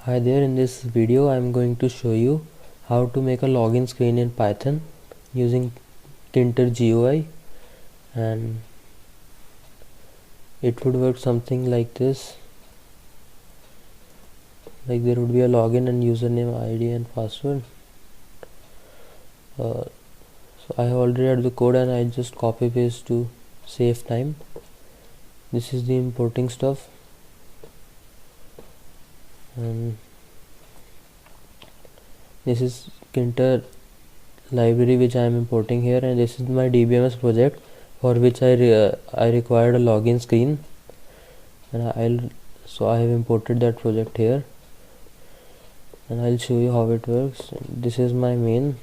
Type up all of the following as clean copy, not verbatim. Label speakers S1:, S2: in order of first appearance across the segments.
S1: Hi there, in this video I am going to show you how to make a login screen in Python using Tkinter GUI, and it would work something like this. Like there would be a login and username, ID and password. So I have already had the code and I just copy paste to save time. This is the importing stuff, and this is Tkinter library which I am importing here, and this is my DBMS project for which I required a login screen, and I have imported that project here, and I'll show you how it works. This is my main.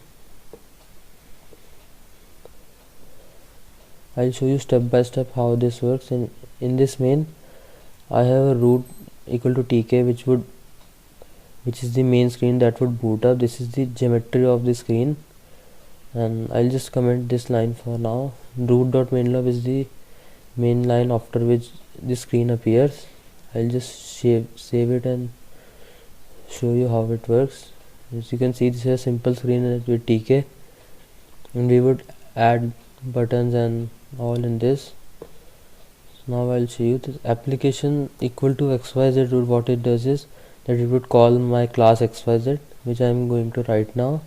S1: I'll show you step by step how this works. In this main, I have a root equal to tk, which is the main screen that would boot up. This is the geometry of the screen, and I'll just comment this line for now. Root.mainlove is the main line after which the screen appears. I'll just save it and show you how it works. As you can see, this is a simple screen with tk, and we would add buttons and all in this. So now I'll show you this application equal to xyz root. What it does is that it would call my class xyz, which I'm going to write now.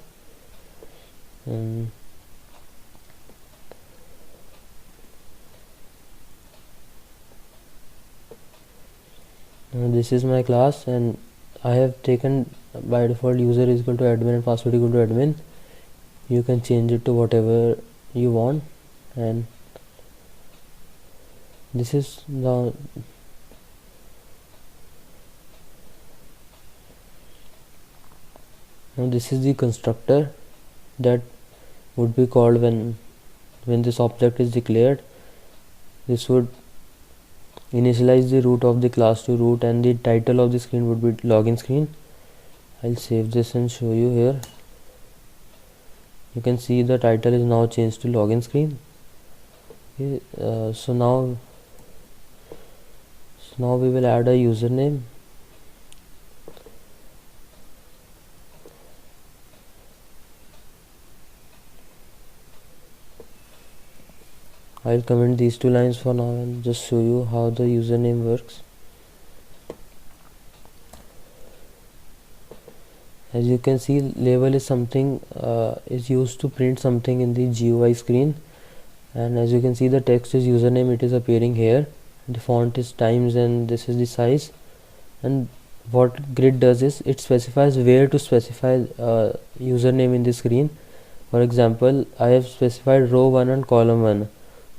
S1: This is my class, and I have taken by default user is equal to admin and password equal to admin. You can change it to whatever you want, and this is now this is the constructor that would be called when this object is declared. This would initialize the root of the class to root, and the title of the screen would be login screen. I'll save this and show you here. You can see the title is now changed to login screen. Okay, so now we will add a username. I'll comment these two lines for now and just show you how the username works. As you can see, label is something is used to print something in the GUI screen, and as you can see, the text is username. It is appearing here. The font is times, and this is the size. And what grid does is it specifies where to specify username in the screen. For example, I have specified row 1 and column 1.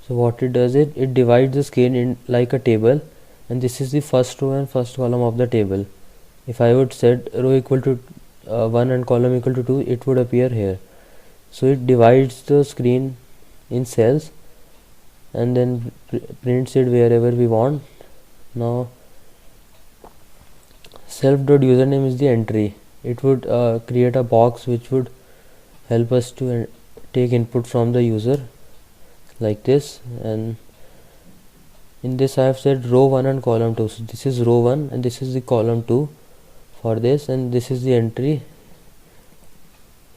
S1: So what it does is it divides the screen in like a table, and this is the first row and first column of the table. If I would set row equal to 1 and column equal to 2, it would appear here. So it divides the screen in cells and then prints it wherever we want. Now self.username is the entry. It would create a box which would help us to take input from the user like this, and in this I have said row 1 and column 2. So this is row 1 and this is the column 2 for this, and this is the entry.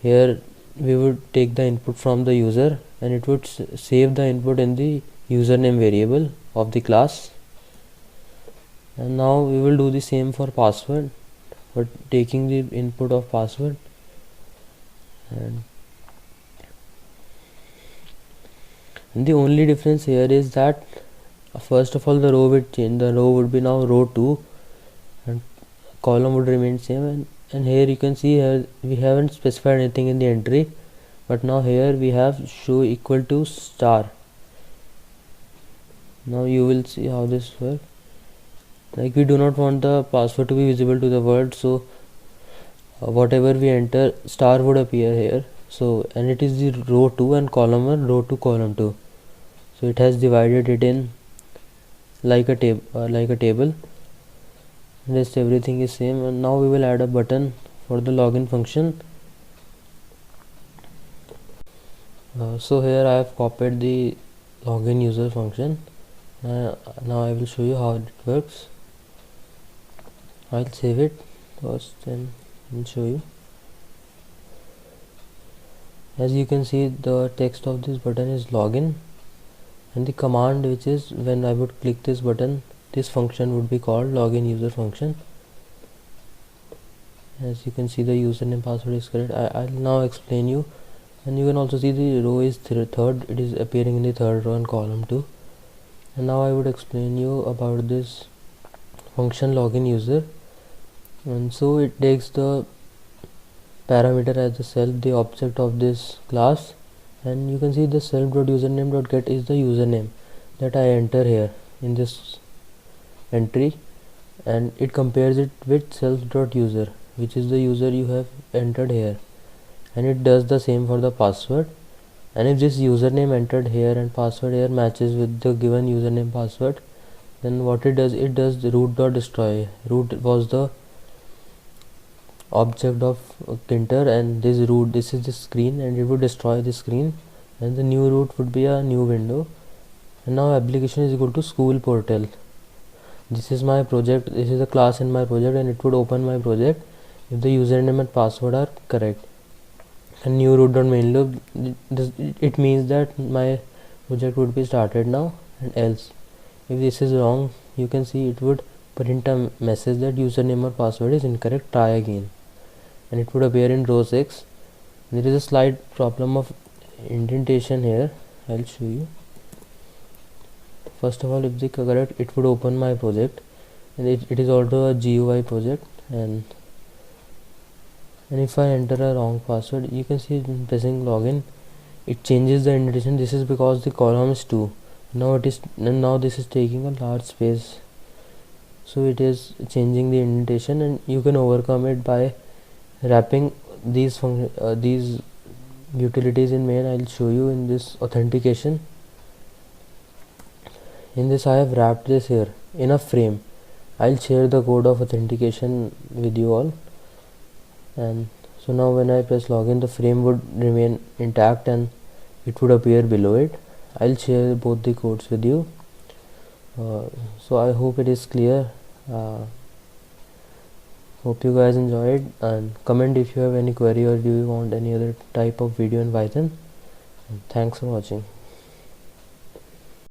S1: Here we would take the input from the user, and it would save the input in the username variable of the class. And now we will do the same for password, but taking the input of password, and the only difference here is that first of all the row would change. The row would be now row 2 and column would remain same, and here you can see here we haven't specified anything in the entry, but now here we have show equal to star. Now you will see how this works. Like we do not want the password to be visible to the world, so whatever we enter, star would appear here. So, and it is the row 2 and column 1, row 2 column 2. So it has divided it in like a table. Rest everything is same, and now we will add a button for the login function. So here I have copied the login user function. Now I will show you how it works. I'll save it. first, then I'll show you. As you can see, the text of this button is login, and the command, which is when I would click this button, this function would be called login user function. As you can see, the username password is correct. I'll now explain you, and you can also see the row is third, it is appearing in the third row and column 2. And now I would explain you about this function login user. And so it takes the parameter as the self, the object of this class, and you can see the self.username.get is the username that I enter here in this entry, and it compares it with self.user, which is the user you have entered here, and it does the same for the password. And if this username entered here and password here matches with the given username password, then what it does the root.destroy. Root was the object of Tkinter, and this is the screen, and it would destroy the screen, and the new root would be a new window. And now application is equal to school portal. This is my project, this is a class in my project, and it would open my project if the username and password are correct. And new root.main loop, it means that my project would be started now, and else if this is wrong, you can see it would print a message that username or password is incorrect, try again, and it would appear in row 6. There is a slight problem of indentation here. I'll show you. First of all, if the correct, it would open my project, and it is also a GUI project, and if I enter a wrong password, you can see pressing login, it changes the indentation. This is because the column is 2. Now this is taking a large space, so it is changing the indentation, and you can overcome it by wrapping these utilities in main. I'll show you in this authentication. In this, I have wrapped this here in a frame. I'll share the code of authentication with you all. And so now when I press login, the frame would remain intact and it would appear below it. I'll share both the codes with you. So I hope it is clear. Hope you guys enjoyed, and comment if you have any query or do you want any other type of video in Python. And thanks for watching.